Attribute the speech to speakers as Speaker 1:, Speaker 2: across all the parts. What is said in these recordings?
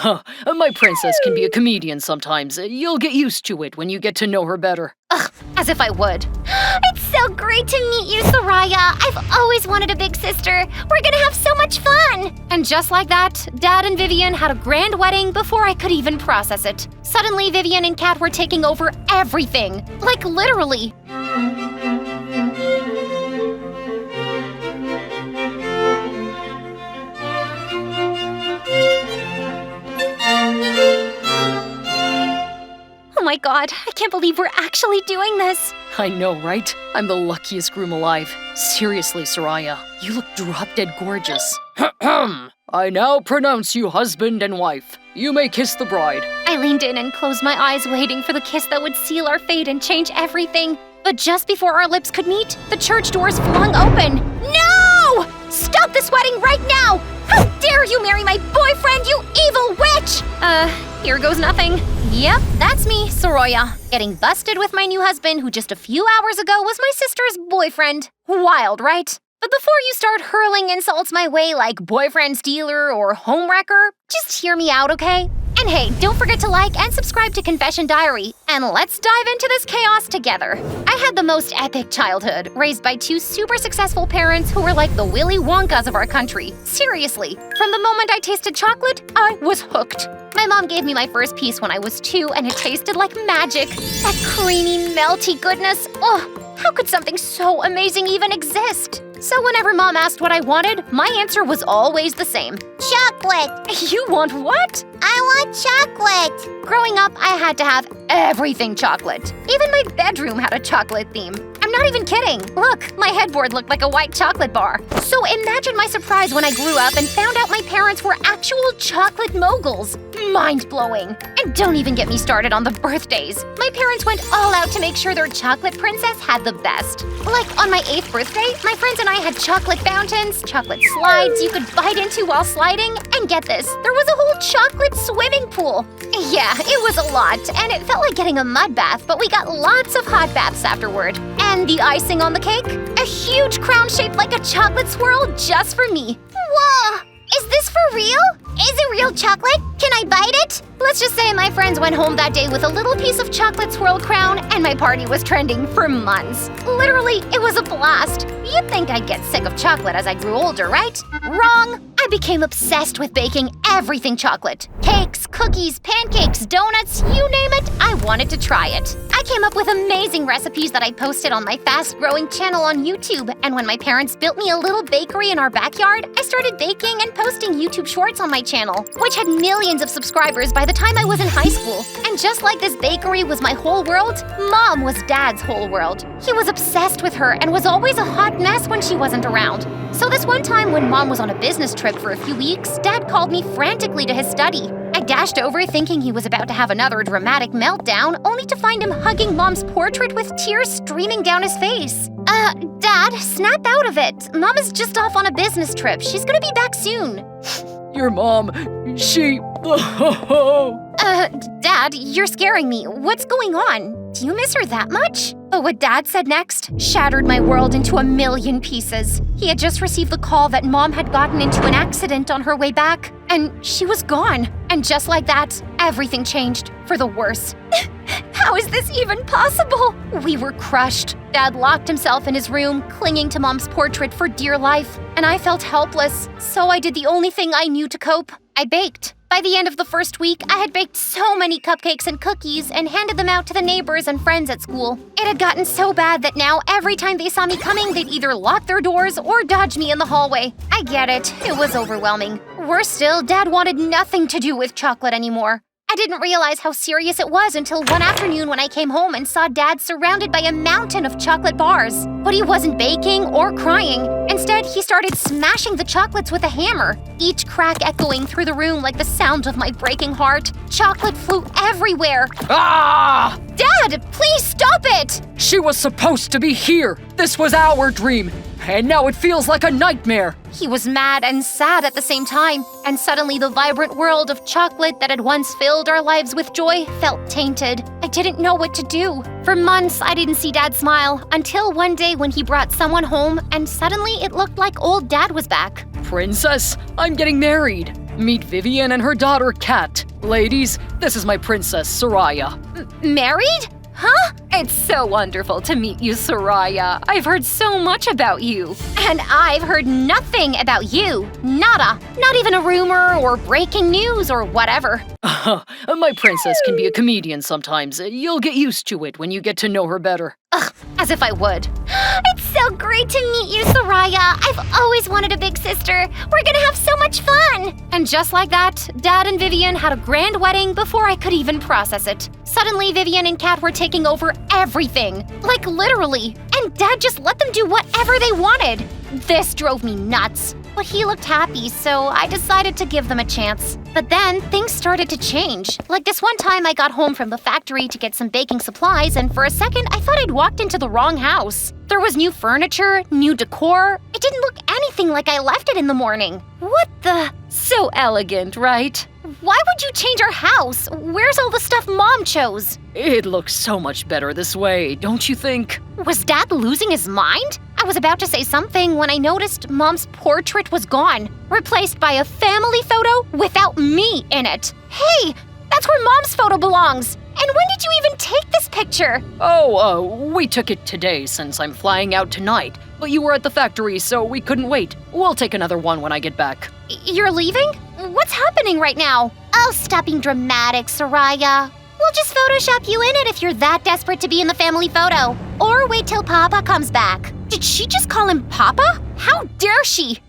Speaker 1: My princess can be a comedian sometimes. You'll get used to it when you get to know her better.
Speaker 2: Ugh, as if I would. It's so great to meet you, Soraya. I've always wanted a big sister. We're gonna have so much fun. And just like that, Dad and Vivian had a grand wedding before I could even process it. Suddenly, Vivian and Kat were taking over everything. Like, literally. Oh my god, I can't believe we're actually doing this.
Speaker 1: I know, right? I'm the luckiest groom alive. Seriously, Soraya, you look drop-dead gorgeous. I now pronounce you husband and wife. You may kiss the bride.
Speaker 2: I leaned in and closed my eyes, waiting for the kiss that would seal our fate and change everything. But just before our lips could meet, the church doors flung open. No! Stop this wedding right now! How dare you marry my boyfriend, you evil witch! Here goes nothing. Yep, that's me, Soraya, getting busted with my new husband who just a few hours ago was my sister's boyfriend. Wild, right? But before you start hurling insults my way like boyfriend stealer or homewrecker, just hear me out, okay? And hey, don't forget to like and subscribe to Confession Diary, and let's dive into this chaos together. I had the most epic childhood, raised by two super successful parents who were like the Willy Wonkas of our country. Seriously, from the moment I tasted chocolate, I was hooked. My mom gave me my first piece when I was 2, and it tasted like magic. That creamy, melty goodness. Oh, how could something so amazing even exist? So whenever Mom asked what I wanted, my answer was always the same. Chocolate! You want what? I want chocolate! Growing up, I had to have everything chocolate. Even my bedroom had a chocolate theme. I'm not even kidding. Look, my headboard looked like a white chocolate bar. So imagine my surprise when I grew up and found out my parents were actual chocolate moguls. Mind-blowing. And don't even get me started on the birthdays. My parents went all out to make sure their chocolate princess had the best. Like on my 8th birthday, my friends and I had chocolate fountains, chocolate slides you could bite into while sliding, and get this, there was a whole chocolate swimming pool. Yeah, it was a lot, and it felt like getting a mud bath, but we got lots of hot baths afterward. And the icing on the cake? A huge crown shaped like a chocolate swirl just for me. Whoa! Is this for real? Is it real chocolate? Can I bite it? Let's just say my friends went home that day with a little piece of chocolate swirl crown, and my party was trending for months. Literally, it was a blast. You'd think I'd get sick of chocolate as I grew older, right? Wrong! I became obsessed with baking everything chocolate. Cakes, cookies, pancakes, donuts, you name it, I wanted to try it. I came up with amazing recipes that I posted on my fast-growing channel on YouTube, and when my parents built me a little bakery in our backyard, I started baking and posting YouTube shorts on my channel, which had millions of subscribers by the time I was in high school. And just like this bakery was my whole world, Mom was Dad's whole world. He was obsessed with her and was always a hot mess when she wasn't around. So this one time when Mom was on a business trip for a few weeks, Dad called me frantically to his study. I dashed over thinking he was about to have another dramatic meltdown, only to find him hugging Mom's portrait with tears streaming down his face. Dad, snap out of it. Mom is just off on a business trip. She's gonna be back soon.
Speaker 1: Your mom, she...
Speaker 2: Dad, you're scaring me. What's going on? Do you miss her that much? But what Dad said next shattered my world into a million pieces. He had just received the call that Mom had gotten into an accident on her way back, and she was gone. And just like that, everything changed for the worse. How is this even possible? We were crushed. Dad locked himself in his room, clinging to Mom's portrait for dear life, and I felt helpless. So I did the only thing I knew to cope. I baked. By the end of the first week, I had baked so many cupcakes and cookies and handed them out to the neighbors and friends at school. It had gotten so bad that now every time they saw me coming, they'd either lock their doors or dodge me in the hallway. I get it. It was overwhelming. Worse still, Dad wanted nothing to do with chocolate anymore. I didn't realize how serious it was until one afternoon when I came home and saw Dad surrounded by a mountain of chocolate bars. But he wasn't baking or crying. Instead, he started smashing the chocolates with a hammer, each crack echoing through the room like the sound of my breaking heart. Chocolate flew everywhere.
Speaker 1: Ah!
Speaker 2: Dad, please stop it!
Speaker 1: She was supposed to be here. This was our dream. And now it feels like a nightmare.
Speaker 2: He was mad and sad at the same time, and suddenly the vibrant world of chocolate that had once filled our lives with joy felt tainted. I didn't know what to do. For months, I didn't see Dad smile, until one day when he brought someone home, and suddenly it looked like old Dad was back.
Speaker 1: Princess, I'm getting married. Meet Vivian and her daughter, Kat. Ladies, this is my princess, Soraya.
Speaker 2: Married? Huh?
Speaker 3: It's so wonderful to meet you, Soraya. I've heard so much about you.
Speaker 2: And I've heard nothing about you. Nada. Not even a rumor or breaking news or whatever.
Speaker 1: My princess can be a comedian sometimes. You'll get used to it when you get to know her better.
Speaker 2: Ugh, as if I would. It's so great to meet you, Soraya. I've always wanted a big sister. We're gonna have so much fun.
Speaker 3: And just like that, Dad and Vivian had a grand wedding before I could even process it.
Speaker 2: Suddenly, Vivian and Kat were taking over everything. Like literally. And Dad just let them do whatever they wanted. This drove me nuts. But he looked happy, so I decided to give them a chance. But then, things started to change. Like this one time I got home from the factory to get some baking supplies, and for a second I thought I'd walked into the wrong house. There was new furniture, new decor. It didn't look anything like I left it in the morning. What the?
Speaker 3: So elegant, right?
Speaker 2: Why would you change our house? Where's all the stuff Mom chose?
Speaker 1: It looks so much better this way, don't you think?
Speaker 2: Was Dad losing his mind? I was about to say something when I noticed Mom's portrait was gone, replaced by a family photo without me in it. Hey, that's where Mom's photo belongs. And when did you even take this picture?
Speaker 1: We took it today since I'm flying out tonight. But you were at the factory, so we couldn't wait. We'll take another one when I get back.
Speaker 2: You're leaving? What's happening right now? Oh, stop being dramatic, Soraya. We'll just Photoshop you in it if you're that desperate to be in the family photo. Or wait till Papa comes back. Did she just call him Papa? How dare she?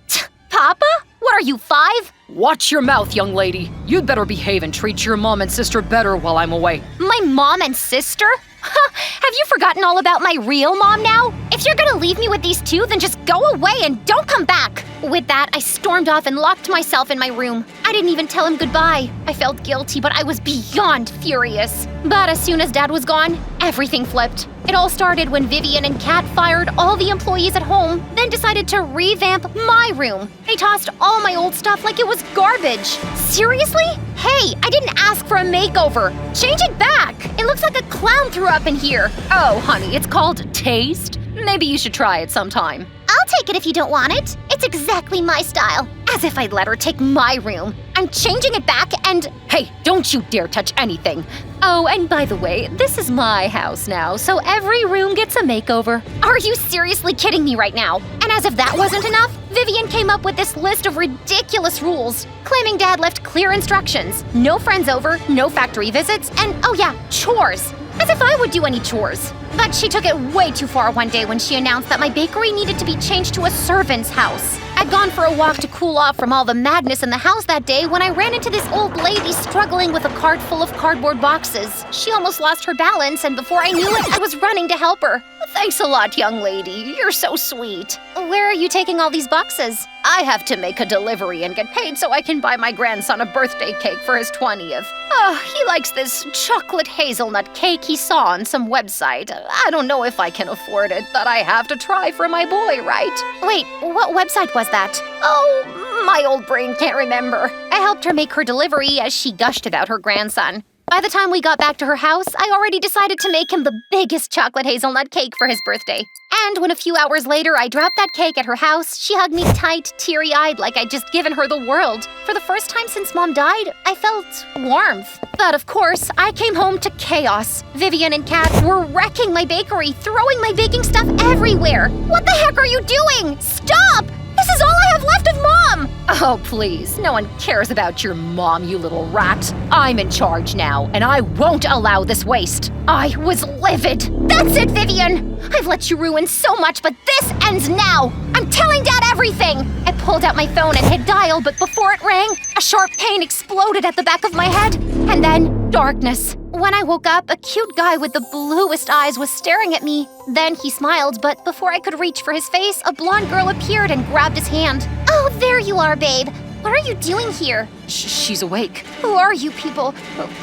Speaker 2: Papa? What are you, 5?
Speaker 1: Watch your mouth, young lady. You'd better behave and treat your mom and sister better while I'm away.
Speaker 2: My mom and sister? Have you forgotten all about my real mom now? If you're gonna leave me with these two, then just go away and don't come back. With that, I stormed off and locked myself in my room. I didn't even tell him goodbye. I felt guilty, but I was beyond furious. But as soon as Dad was gone, everything flipped. It all started when Vivian and Kat fired all the employees at home, then decided to revamp my room. They tossed all my old stuff like it was garbage. Seriously? Hey, I didn't ask for a makeover. Change it back. It looks like a clown threw up in here.
Speaker 3: Oh, honey, it's called taste. Maybe you should try it sometime.
Speaker 2: I'll take it if you don't want it. It's exactly my style. As if I'd let her take my room. I'm changing it back and…
Speaker 3: Hey, don't you dare touch anything. Oh, and by the way, this is my house now, so every room gets a makeover.
Speaker 2: Are you seriously kidding me right now? And as if that wasn't enough, Vivian came up with this list of ridiculous rules, claiming Dad left clear instructions. No friends over, no factory visits, and oh yeah, chores. As if I would do any chores. But she took it way too far one day when she announced that my bakery needed to be changed to a servant's house. I'd gone for a walk to cool off from all the madness in the house that day when I ran into this old lady struggling with a cart full of cardboard boxes. She almost lost her balance, and before I knew it, I was running to help her.
Speaker 3: Thanks a lot, young lady. You're so sweet.
Speaker 2: Where are you taking all these boxes?
Speaker 3: I have to make a delivery and get paid so I can buy my grandson a birthday cake for his 20th. Oh, he likes this chocolate hazelnut cake he saw on some website. I don't know if I can afford it, but I have to try for my boy, right?
Speaker 2: Wait, what website was that?
Speaker 3: Oh, my old brain can't remember.
Speaker 2: I helped her make her delivery as she gushed about her grandson. By the time we got back to her house, I already decided to make him the biggest chocolate hazelnut cake for his birthday. And when a few hours later I dropped that cake at her house, she hugged me tight, teary-eyed like I'd just given her the world. For the first time since Mom died, I felt warmth. But of course, I came home to chaos. Vivian and Kat were wrecking my bakery, throwing my baking stuff everywhere. What the heck are you doing? Stop! This is all I have left of Mom!
Speaker 3: Oh, please. No one cares about your mom, you little rat. I'm in charge now, and I won't allow this waste.
Speaker 2: I was livid. That's it, Vivian! I've let you ruin so much, but this ends now! I'm telling Dad everything! I pulled out my phone and hit dial, but before it rang, a sharp pain exploded at the back of my head. And then, darkness. When I woke up, a cute guy with the bluest eyes was staring at me. Then he smiled, but before I could reach for his face, a blonde girl appeared and grabbed his hand. Oh, there you are, babe. What are you doing here?
Speaker 1: She's awake.
Speaker 2: Who are you people?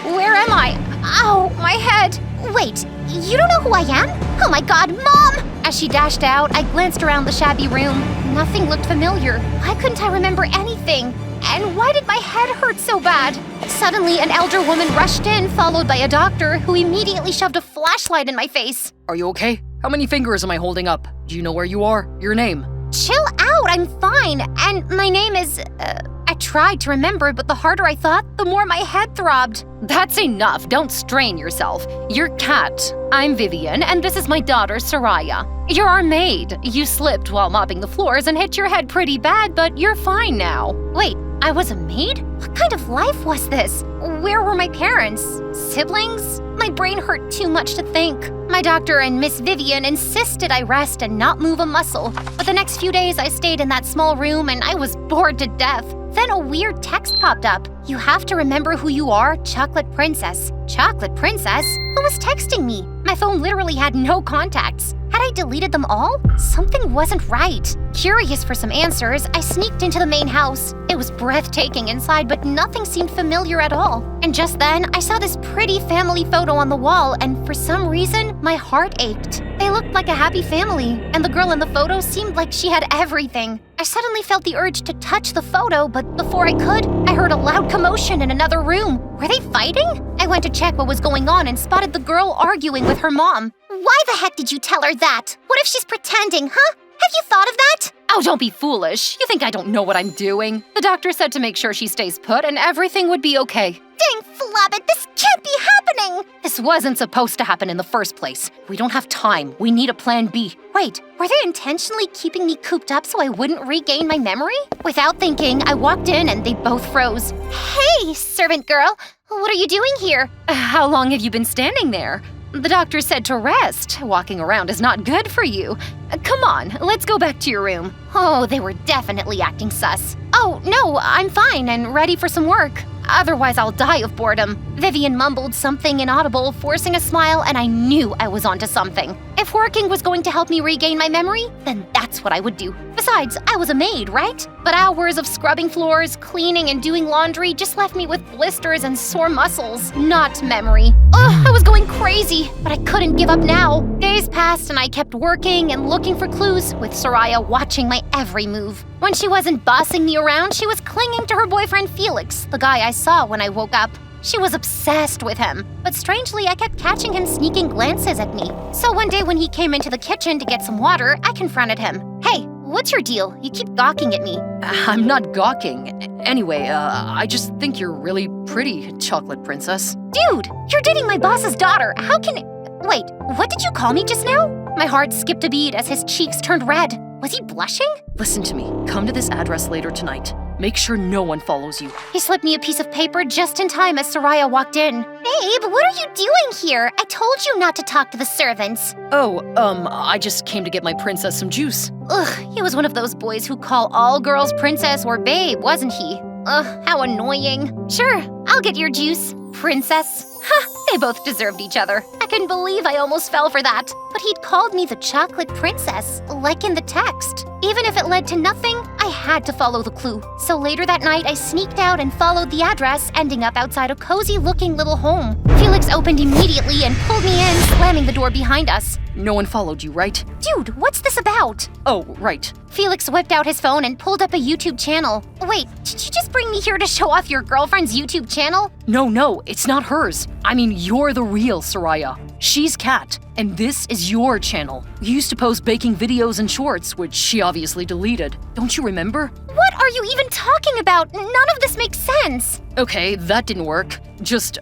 Speaker 2: Where am I? Ow, my head. Wait, you don't know who I am? Oh my God, Mom! As she dashed out, I glanced around the shabby room. Nothing looked familiar. Why couldn't I remember anything? And why did my head hurt so bad? Suddenly, an elder woman rushed in, followed by a doctor who immediately shoved a flashlight in my face.
Speaker 1: Are you okay? How many fingers am I holding up? Do you know where you are? Your name?
Speaker 2: Chill out, I'm fine. And my name is… I tried to remember, but the harder I thought, the more my head throbbed.
Speaker 1: That's enough. Don't strain yourself. You're Kat. I'm Vivian, and this is my daughter, Soraya. You're our maid. You slipped while mopping the floors and hit your head pretty bad, but you're fine now.
Speaker 2: Wait, I was a maid? What kind of life was this? Where were my parents? Siblings? My brain hurt too much to think. My doctor and Miss Vivian insisted I rest and not move a muscle. But the next few days I stayed in that small room and I was bored to death. Then a weird text popped up. You have to remember who you are, Chocolate Princess. Chocolate Princess? Who was texting me? My phone literally had no contacts. Had I deleted them all? Something wasn't right. Curious for some answers, I sneaked into the main house. It was breathtaking inside, but nothing seemed familiar at all. And just then, I saw this pretty family photo on the wall, and for some reason, my heart ached. They looked like a happy family, and the girl in the photo seemed like she had everything. I suddenly felt the urge to touch the photo, but before I could, I heard a loud commotion in another room. Were they fighting? I went to check what was going on and spotted the girl arguing with her mom. Why the heck did you tell her that? What if she's pretending, huh? Have you thought of that?
Speaker 1: Oh, don't be foolish. You think I don't know what I'm doing? The doctor said to make sure she stays put and everything would be okay.
Speaker 2: Dang flabbit, this can't be happening!
Speaker 1: This wasn't supposed to happen in the first place. We don't have time. We need a plan B.
Speaker 2: Wait, were they intentionally keeping me cooped up so I wouldn't regain my memory? Without thinking, I walked in and they both froze. Hey, servant girl, what are you doing here?
Speaker 1: How long have you been standing there? The doctor said to rest. Walking around is not good for you. Come on, let's go back to your room.
Speaker 2: Oh, they were definitely acting sus. Oh, no, I'm fine and ready for some work. Otherwise, I'll die of boredom. Vivian mumbled something inaudible, forcing a smile, and I knew I was onto something. If working was going to help me regain my memory, then that's what I would do. Besides, I was a maid, right? But hours of scrubbing floors, cleaning, and doing laundry just left me with blisters and sore muscles, not memory. Ugh, I was going crazy, but I couldn't give up now. Days passed and I kept working and looking for clues, with Soraya watching my every move. When she wasn't bossing me around, she was clinging to her boyfriend Felix, the guy I saw when I woke up. She was obsessed with him, but strangely, I kept catching him sneaking glances at me. So one day when he came into the kitchen to get some water, I confronted him. Hey, what's your deal? You keep gawking at me.
Speaker 1: I'm not gawking. Anyway, I just think you're really pretty, Chocolate Princess.
Speaker 2: Dude, you're dating my boss's daughter. How can... Wait, what did you call me just now? My heart skipped a beat as his cheeks turned red. Was he blushing?
Speaker 1: Listen to me. Come to this address later tonight. Make sure no one follows you.
Speaker 2: He slipped me a piece of paper just in time as Soraya walked in. Babe, what are you doing here? I told you not to talk to the servants.
Speaker 1: Oh, I just came to get my princess some juice.
Speaker 2: Ugh, he was one of those boys who call all girls princess or babe, wasn't he? Ugh, how annoying. Sure, I'll get your juice, princess. Ha, they both deserved each other. I couldn't believe I almost fell for that. But he'd called me the Chocolate Princess, like in the text. Even if it led to nothing, I had to follow the clue. So later that night, I sneaked out and followed the address, ending up outside a cozy-looking little home. Felix opened immediately and pulled me in, slamming the door behind us.
Speaker 1: No one followed you, right?
Speaker 2: Dude, what's this about?
Speaker 1: Oh, right.
Speaker 2: Felix whipped out his phone and pulled up a YouTube channel. Wait, did you just bring me here to show off your girlfriend's YouTube channel?
Speaker 1: No, it's not hers. I mean, you're the real Soraya. She's Kat, and this is your channel. You used to post baking videos and shorts, which she obviously deleted. Don't you remember?
Speaker 2: What are you even talking about? None of this makes sense.
Speaker 1: Okay, that didn't work. Just,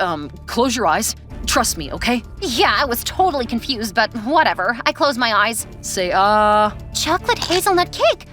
Speaker 1: close your eyes. Trust me, okay?
Speaker 2: Yeah, I was totally confused, but whatever. I closed my eyes.
Speaker 1: Say,
Speaker 2: Chocolate hazelnut cake!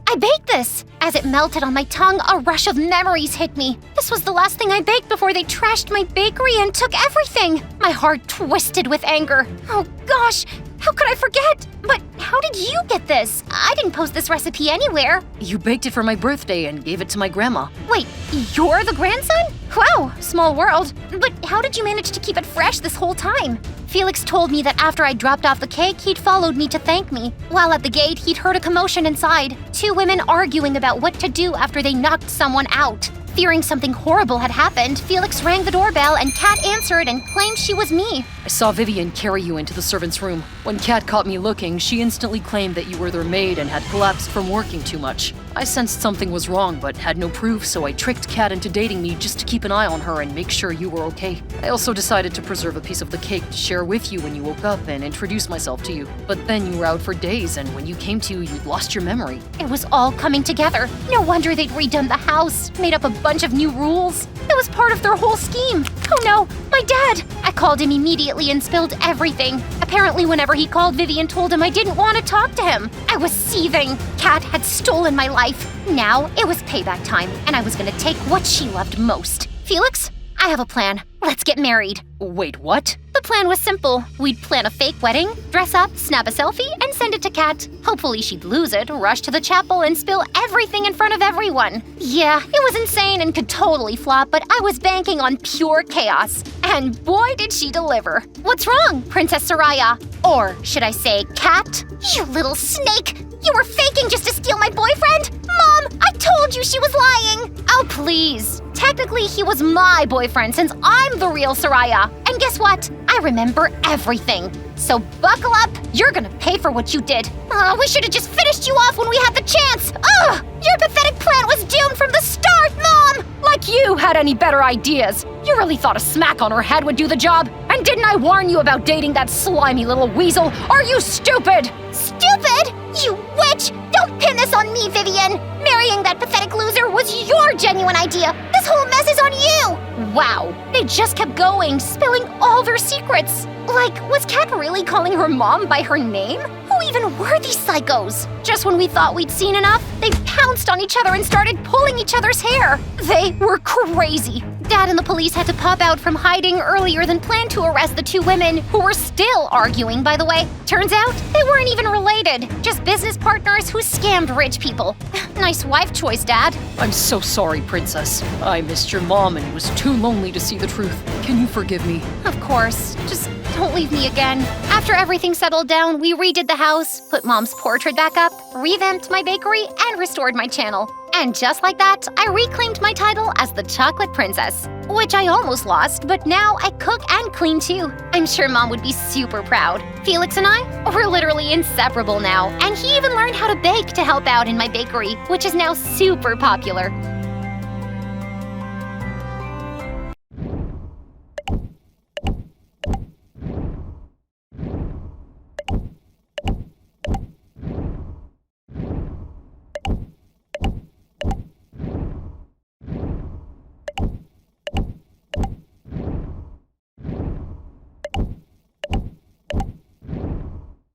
Speaker 2: I baked this! As it melted on my tongue, a rush of memories hit me. This was the last thing I baked before they trashed my bakery and took everything. My heart twisted with anger. Oh gosh, how could I forget? But how did you get this? I didn't post this recipe anywhere.
Speaker 1: You baked it for my birthday and gave it to my grandma.
Speaker 2: Wait, you're the grandson? Wow, small world. But how did you manage to keep it fresh this whole time? Felix told me that after I dropped off the cake, he'd followed me to thank me. While at the gate, he'd heard a commotion inside. Two women arguing about what to do after they knocked someone out. Fearing something horrible had happened, Felix rang the doorbell and Kat answered and claimed she was me.
Speaker 1: I saw Vivian carry you into the servants' room. When Kat caught me looking, she instantly claimed that you were their maid and had collapsed from working too much.
Speaker 4: I sensed something was wrong, but had no proof, so I tricked Kat into dating me just to keep an eye on her and make sure you were okay. I also decided to preserve a piece of the cake to share with you when you woke up and introduce myself to you. But then you were out for days, and when you came to, you'd lost your memory.
Speaker 2: It was all coming together. No wonder they'd redone the house, made up a bunch of new rules. It was part of their whole scheme. Oh no, my dad! I called him immediately and spilled everything. Apparently, whenever he called, Vivian told him I didn't want to talk to him. I was seething. Kat had stolen my life. Now it was payback time, and I was gonna take what she loved most. Felix, I have a plan. Let's get married.
Speaker 4: Wait, what?
Speaker 2: The plan was simple. We'd plan a fake wedding, dress up, snap a selfie, and send it to Kat. Hopefully she'd lose it, rush to the chapel, and spill everything in front of everyone. Yeah, it was insane and could totally flop, but I was banking on pure chaos. And boy, did she deliver. What's wrong, Princess Soraya? Or should I say, Kat? You little snake! You were faking just to steal my boyfriend? Mom, I told you she was lying! Oh, please. Technically, he was my boyfriend since I'm the real Soraya. And guess what? I remember everything. So buckle up, you're gonna pay for what you did. We should have just finished you off when we had the chance. Ugh! Your pathetic plan was doomed from the start, Mom!
Speaker 1: Like you had any better ideas. You really thought a smack on her head would do the job? And didn't I warn you about dating that slimy little weasel? Are you stupid?
Speaker 2: Stupid? You witch! Don't pin this on me, Vivian! Marrying that pathetic loser was your genuine idea! This whole mess is on you! Wow, they just kept going, spilling all their secrets. Like, was Kat really calling her mom by her name? Who even were these psychos? Just when we thought we'd seen enough, they pounced on each other and started pulling each other's hair. They were crazy. Dad and the police had to pop out from hiding earlier than planned to arrest the two women, who were still arguing, by the way. Turns out, they weren't even related, just business partners who scammed rich people. Nice wife choice, Dad.
Speaker 4: I'm so sorry, Princess. I missed your mom and was too lonely to see the truth. Can you forgive me?
Speaker 2: Of course. Just don't leave me again. After everything settled down, we redid the house, put Mom's portrait back up, revamped my bakery, and restored my channel. And just like that, I reclaimed my title as the Chocolate Princess, which I almost lost, but now I cook and clean too. I'm sure Mom would be super proud. Felix and I, we're literally inseparable now, and he even learned how to bake to help out in my bakery, which is now super popular.